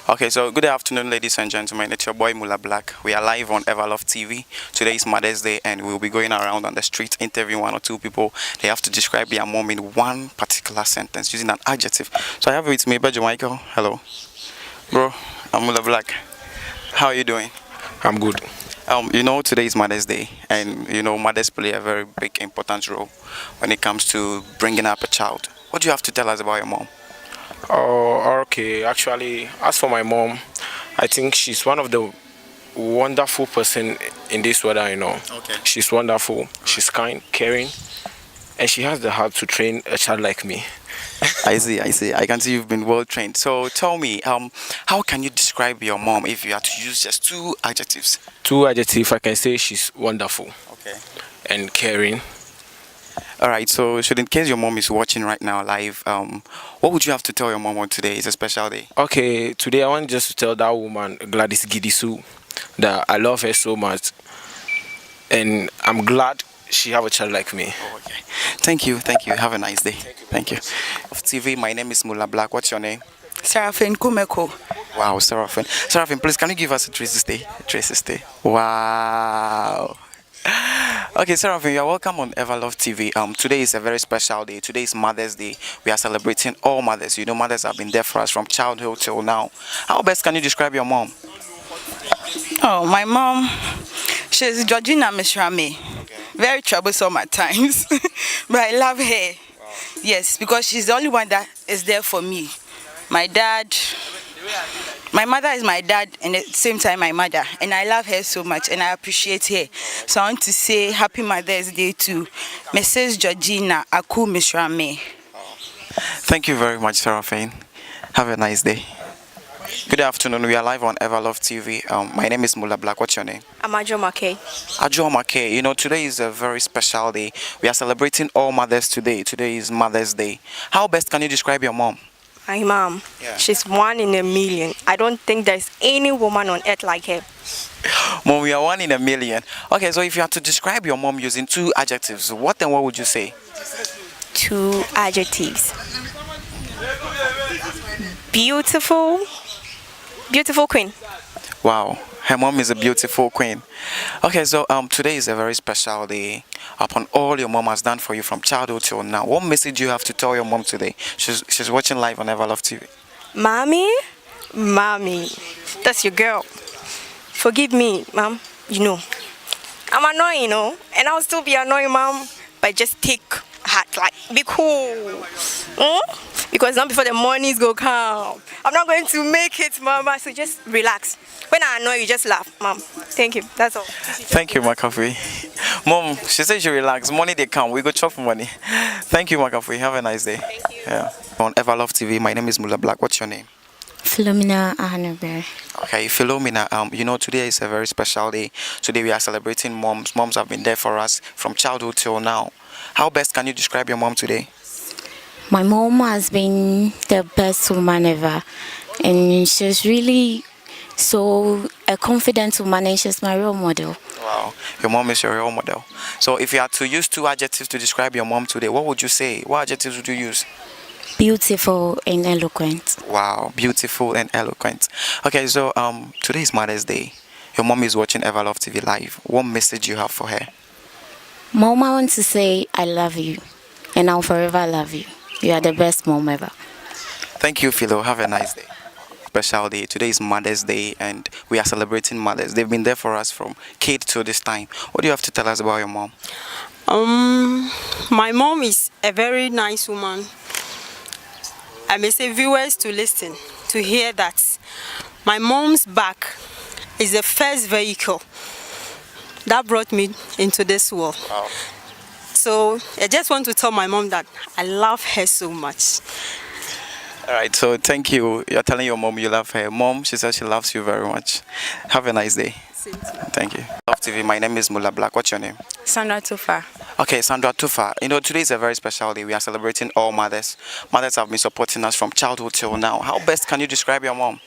Okay, so good afternoon, ladies and gentlemen. It's your boy MullaBlaq. We are live on Everlove TV. Today is Mother's Day, and we'll be going around on the street interviewing one or two people. They have to describe their mom in one particular sentence using an adjective. So I have with me Bejo Michael. Hello, bro. I'm MullaBlaq. How are you doing? I'm good. Today is Mother's Day, and mothers play a very big, important role when it comes to bringing up a child. What do you have to tell us about your mom? Oh, okay. Actually, as for my mom, I think she's one of the wonderful person in this world I know. Okay. She's wonderful. She's kind, caring, and she has the heart to train a child like me. I see. I can see you've been well trained. So tell me, how can you describe your mom if you had to use just two adjectives? Two adjectives, I can say she's wonderful Okay. and caring. All right. So, in case your mom is watching right now live, what would you have to tell your mom on today? It's a special day. Okay, today I want just to tell that woman, Gladys Gidisu, that I love her so much, and I'm glad she have a child like me. Oh, okay. Thank you. Have a nice day. Thank you. Of TV, my name is MullaBlaq. What's your name? Seraphine Kumeko. Wow, Seraphine. Seraphine, please, can you give us a 360? Wow. Okay, Seraphine, you are welcome on Everlove TV. Today is a very special day. Today is Mother's Day. We are celebrating all mothers. You know, mothers have been there for us from childhood till now. How best can you describe your mom? Oh, my mom, she's Georgina Mishrame. Okay. Very troublesome at times, but I love her. Wow. Yes, because she's the only one that is there for me. My mother is my dad and at the same time my mother, and I love her so much and I appreciate her. So I want to say Happy Mother's Day to Mrs. Georgina Aku Mishrame. Thank you very much, Seraphine. Have a nice day. Good afternoon. We are live on Everlove TV. My name is MullaBlaq. What's your name? I'm Ajo Make. Ajo Make. You know, today is a very special day. We are celebrating all mothers today. Today is Mother's Day. How best can you describe your mom? My mom, she's one in a million. I don't think there's any woman on earth like her. Mom, we are one in a million. Okay, so if you had to describe your mom using two adjectives, what would you say? Two adjectives. Beautiful queen. Wow, her mom is a beautiful queen. Okay, so today is a very special day. Upon all your mom has done for you from childhood till now, what message do you have to tell your mom today? She's watching live on Everlove TV. Mommy, that's your girl. Forgive me, mom. You know, I'm annoying, and I'll still be annoying, mom. But just take heart, like be cool. Because not before the monies go come. I'm not going to make it, mama. So just relax. When I annoy you, just laugh, mom. Thank you. That's all. Thank you, McAfee. Mom, she said she relax. Money they come. We go chop money. Thank you, McAfee. Have a nice day. Thank you. Yeah. On Everlove TV, my name is MullaBlaq. What's your name? Philomena Ahanaber. Okay, Philomena, today is a very special day. Today we are celebrating moms. Moms have been there for us from childhood till now. How best can you describe your mom today? My mom has been the best woman ever, and she's really a confident woman, and she's my role model. Wow, your mom is your role model. So if you had to use two adjectives to describe your mom today, what would you say? What adjectives would you use? Beautiful and eloquent. Wow, beautiful and eloquent. Okay, so today is Mother's Day. Your mom is watching Everlove TV live. What message do you have for her? Mom, I want to say I love you, and I'll forever love you. You are the best mom ever. Thank you, Philo. Have a nice day. Special day. Today is Mother's Day, and we are celebrating mothers. They've been there for us from kid till this time. What do you have to tell us about your mom? My mom is a very nice woman. I may say viewers to listen, to hear that my mom's back is the first vehicle that brought me into this world. Wow. So I just want to tell my mom that I love her so much. All right, so thank you. You're telling your mom you love her. Mom, she says she loves you very much. Have a nice day. Thank you. Love TV, my name is MullaBlaq. What's your name? Sandra Tufa. Okay, Sandra Tufa. Today is a very special day. We are celebrating all mothers. Mothers have been supporting us from childhood till now. How best can you describe your mom?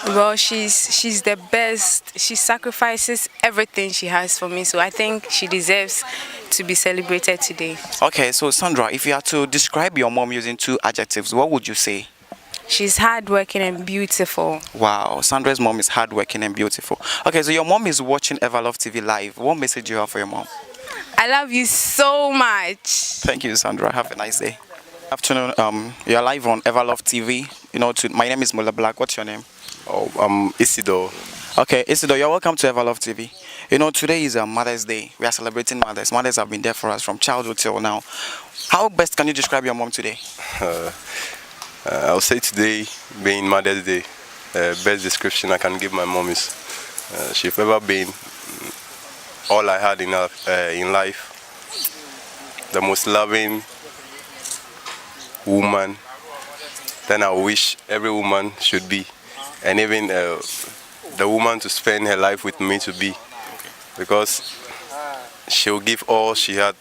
Well, she's the best. She sacrifices everything she has for me, so I think she deserves to be celebrated today. Okay, so Sandra, if you had to describe your mom using two adjectives, what would you say? She's hardworking and beautiful. Wow, Sandra's mom is hardworking and beautiful. Okay, so your mom is watching Everlove TV live. What message do you have for your mom? I love you so much. Thank you, Sandra. Have a nice day. Afternoon. You're live on Everlove TV. My name is MullaBlaq. What's your name? Oh, I'm Isidore. Okay, Isidore, you're welcome to Everlove TV. Today is Mother's Day. We are celebrating mothers. Mothers have been there for us from childhood till now. How best can you describe your mom today? I'll say today, being Mother's Day, best description I can give my mom is she's ever been all I had in life. The most loving woman that I wish every woman should be, and even the woman to spend her life with me to be, because she'll give all she had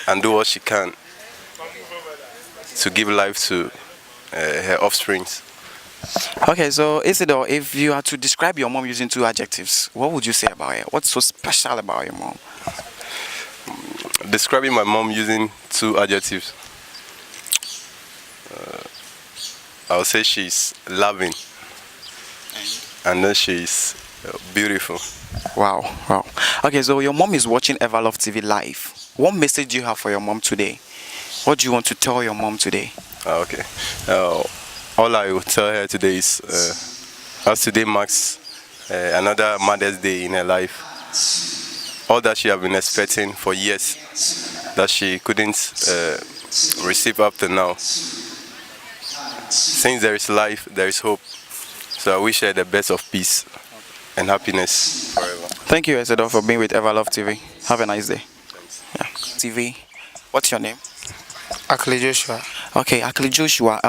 and do all she can to give life to her offsprings. Okay, so Isidore, if you had to describe your mom using 2 adjectives, what would you say about her? What's so special about your mom? Describing my mom using 2 adjectives, I'll say she's loving and then she's beautiful. Wow. Okay, so your mom is watching Everlove TV live. What message do you have for your mom today? What do you want to tell your mom today? Okay. All I will tell her today is, as today marks another Mother's Day in her life, all that she has been expecting for years, that she couldn't receive up to now. Since there is life, there is hope. So I wish her the best of peace and happiness forever. Thank you, Isidore, for being with Everlove TV. Have a nice day. Yeah. TV, what's your name? Akle Joshua. Okay, Akli Joshua.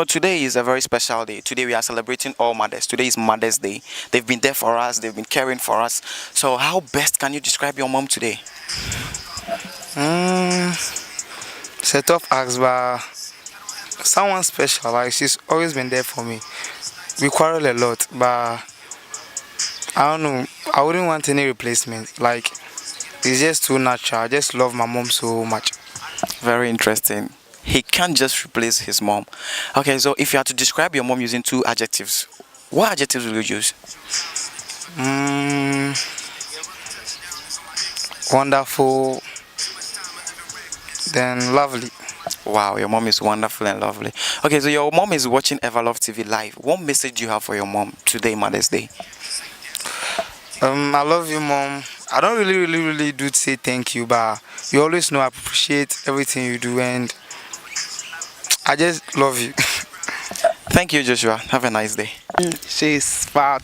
Today is a very special day. Today we are celebrating all mothers. Today is Mother's Day. They've been there for us. They've been caring for us. So how best can you describe your mom today? It's a tough ask, but someone special. Like, she's always been there for me. We quarrel a lot, but I don't know. I wouldn't want any replacement. Like, it's just too natural. I just love my mom so much. Very interesting. He can't just replace his mom. Okay, so if you had to describe your mom using 2 adjectives, what adjectives will you use? Wonderful, then lovely. Wow, your mom is wonderful and lovely. Okay, so your mom is watching Everlove TV live. What message do you have for your mom today, Mother's Day? I love you, Mom. I don't really do say thank you, but you always know I appreciate everything you do, and I just love you. Thank you, Joshua. Have a nice day. She's fat.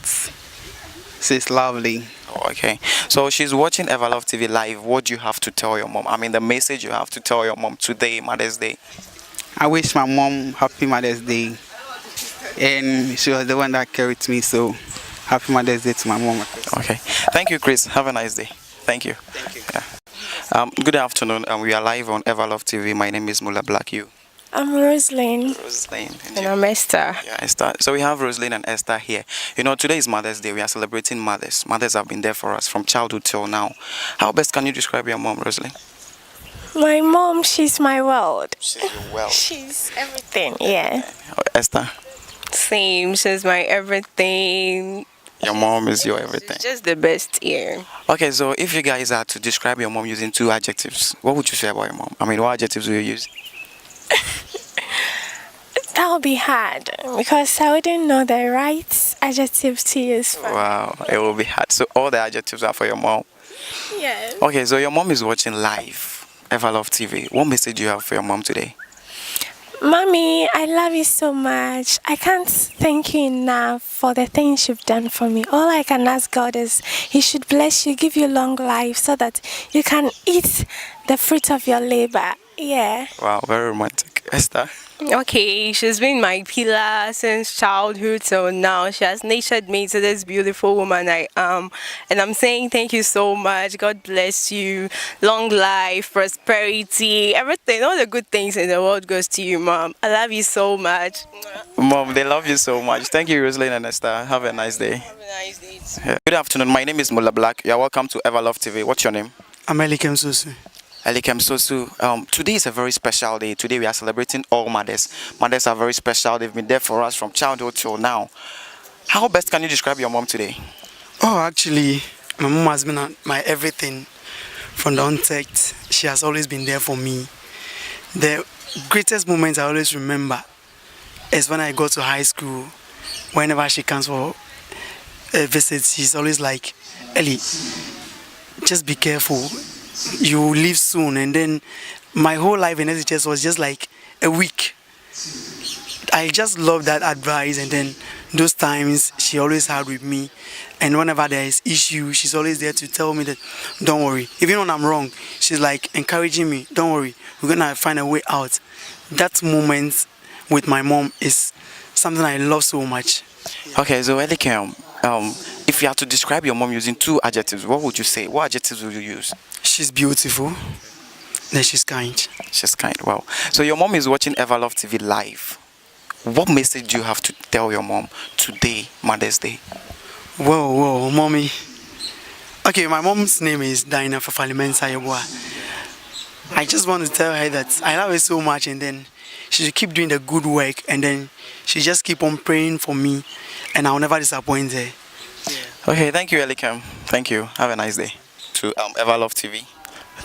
She's lovely. Okay, so she's watching Everlove TV live. What do you have to tell your mom? I mean, the message you have to tell your mom today, Mother's Day. I wish my mom happy Mother's Day, and she was the one that carried me, so happy Mother's Day to my mom. Okay, thank you, Chris. Have a nice day. Thank you. Yeah. Good afternoon. We are live on Everlove TV. My name is MullaBlaq. You? I'm Roslyn. Roslyn. And I'm Esther. Yeah, Esther. So we have Roslyn and Esther here. Today is Mother's Day. We are celebrating mothers. Mothers have been there for us from childhood till now. How best can you describe your mom, Roslyn? My mom, she's my world. She's your world. She's everything, yeah. Esther? Same, she's my everything. Your mom is your everything. She's just the best here. Okay, so if you guys are to describe your mom using 2 adjectives, what would you say about your mom? I mean, what adjectives will you use? That would be hard because I wouldn't know the right adjective to use. Wow, it will be hard. So all the adjectives are for your mom? Yeah. Okay, so your mom is watching live Everlove TV. What message do you have for your mom today? Mommy, I love you so much. I can't thank you enough for the things you've done for me. All I can ask God is He should bless you, give you long life so that you can eat the fruit of your labor. Yeah. Wow, very romantic. Esther? Okay, she's been my pillar since childhood till now. She has nurtured me to this beautiful woman I am. And I'm saying thank you so much. God bless you. Long life, prosperity, everything, all the good things in the world goes to you, Mom. I love you so much. Mom, they love you so much. Thank you, Roslyn and Esther. Have a nice day. Have a nice day too. Yeah. Good afternoon. My name is MullaBlaq. You're welcome to Everlove TV. What's your name? Amelikem Susu. Elikem Sosu, today is a very special day. Today we are celebrating all mothers. Mothers are very special. They've been there for us from childhood till now. How best can you describe your mom today? Oh, actually, my mom has been my everything from the onset. She has always been there for me. The greatest moments I always remember is when I go to high school. Whenever she comes for a visit, she's always like, Ellie, just be careful. You will leave soon. And then my whole life in SHS was just like a week. I just love that advice, and then those times she always had with me, and whenever there is issue, she's always there to tell me that don't worry. Even when I'm wrong, she's like encouraging me, don't worry, we're gonna find a way out. That moment with my mom is something I love so much. Okay, so Elikem, if you had to describe your mom using 2 adjectives, what would you say? What adjectives would you use? She's beautiful, then she's kind. She's kind. Wow. So your mom is watching Everlove TV live. What message do you have to tell your mom today, Mother's Day? Whoa, mommy. Okay, my mom's name is Dinah Fafalimensa Yeboah. I just want to tell her that I love her so much, and then she should keep doing the good work, and then she just keep on praying for me, and I'll never disappoint her. Okay, thank you, Elikem. Thank you. Have a nice day. To Everlove TV.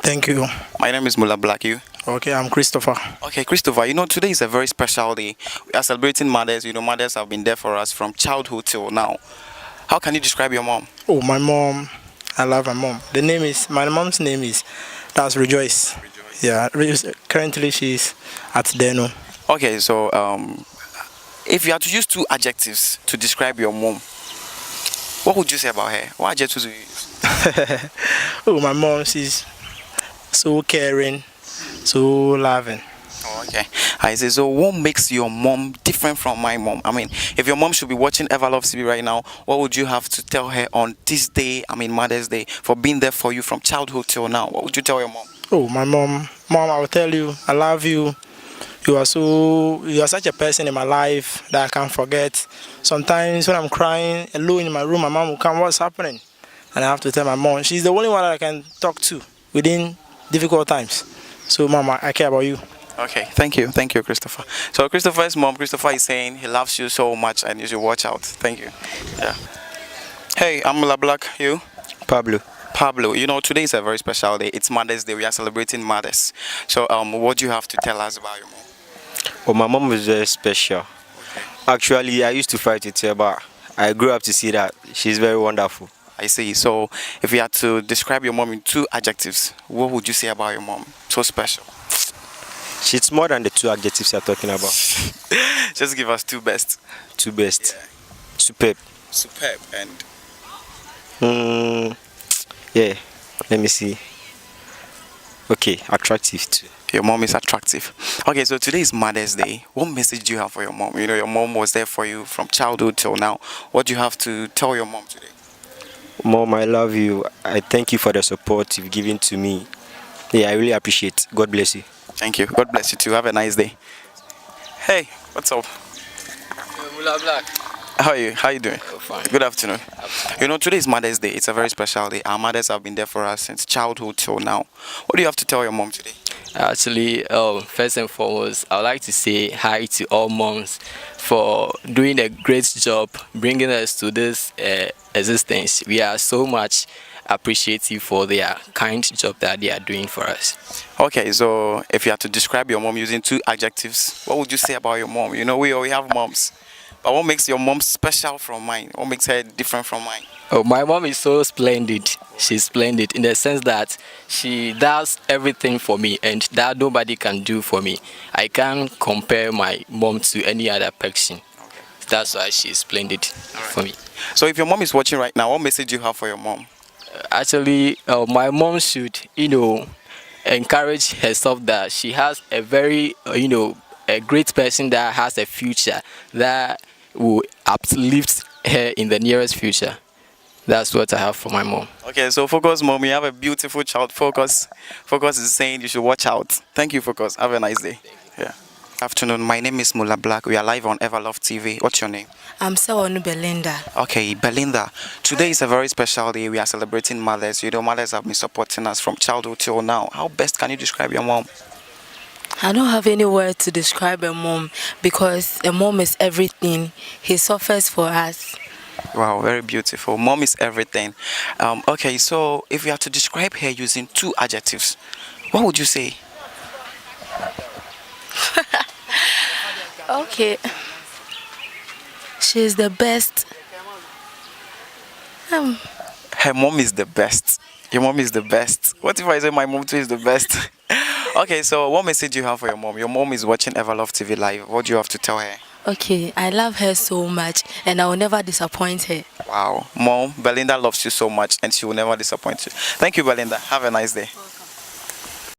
Thank you. My name is MullaBlaq. You? Okay, I'm Christopher. Okay, Christopher, today is a very special day. We are celebrating mothers. Mothers have been there for us from childhood till now. How can you describe your mom? Oh, my mom. I love my mom. My mom's name is, that's Rejoice. Yeah, currently she's at Deno. Okay, so if you had to use 2 adjectives to describe your mom, what would you say about her? What adjectives would you use? Oh, my mom, she's so caring, so loving. Oh, okay. I say, so what makes your mom different from my mom? I mean, if your mom should be watching Everlove TV right now, what would you have to tell her on this day, Mother's Day, for being there for you from childhood till now? What would you tell your mom? Oh, my mom, I will tell you, I love you. You are such a person in my life that I can't forget. Sometimes when I'm crying alone in my room, my mom will come, what's happening? And I have to tell my mom. She's the only one that I can talk to within difficult times. So, Mama, I care about you. Okay, thank you, Christopher. So Christopher's mom, Christopher is saying he loves you so much and you should watch out. Thank you. Yeah. Hey, I'm MullaBlaq. You? Pablo. Today is a very special day. It's Mother's Day. We are celebrating mothers. So, what do you have to tell us about your mom? Oh, my mom was very special. Actually, I used to fight with her, but I grew up to see that she's very wonderful. I see. So, if you had to describe your mom in 2 adjectives, what would you say about your mom? So special. She's more than the 2 adjectives you're talking about. Just give us 2 best. 2 best. Yeah. Superb. Superb and... Yeah, let me see. Okay, attractive too. Your mom is attractive. Okay, so today is Mother's Day. What message do you have for your mom? Your mom was there for you from childhood till now. What do you have to tell your mom today? Mom, I love you. I thank you for the support you've given to me. Yeah, I really appreciate it. God bless you. Thank you. God bless you too. Have a nice day. Hey, what's up? MullaBlaq. How are you? How are you doing? Fine. Good afternoon. Today is Mother's Day. It's a very special day. Our mothers have been there for us since childhood till now. What do you have to tell your mom today? Actually, first and foremost, I would like to say hi to all moms for doing a great job bringing us to this existence. We are so much appreciative for their kind job that they are doing for us. Okay, so if you had to describe your mom using 2 adjectives, what would you say about your mom? We have moms. But what makes your mom special from mine? What makes her different from mine? Oh, my mom is so splendid. She's splendid in the sense that she does everything for me and that nobody can do for me. I can't compare my mom to any other person. Okay. That's why she's splendid for me. So if your mom is watching right now, what message do you have for your mom? Actually, my mom should, encourage herself that she has a very, a great person that has a future that will uplift her in the nearest future. That's what I have for my mom. Okay, so Focus mom, you have a beautiful child. Focus is saying you should watch out. Thank you, Focus. Have a nice day. Yeah. Afternoon. My name is MullaBlaq. We are live on Everlove TV. What's your name? I'm Sawanu Belinda. Okay, Belinda. Today is a very special day. We are celebrating mothers. You know, mothers have been supporting us from childhood till now. How best can you describe your mom? I don't have any word to describe a mom because a mom is everything. He suffers for us. Wow, very beautiful. Mom is everything. Okay, so if you have to describe her using 2 adjectives, what would you say? Okay. She's the best. Her mom is the best. Your mom is the best. What if I say my mom too is the best? Okay, so what message do you have for your mom? Your mom is watching Everlove TV live. What do you have to tell her? Okay, I love her so much and I will never disappoint her. Wow. Mom, Belinda loves you so much and she will never disappoint you. Thank you, Belinda. Have a nice day.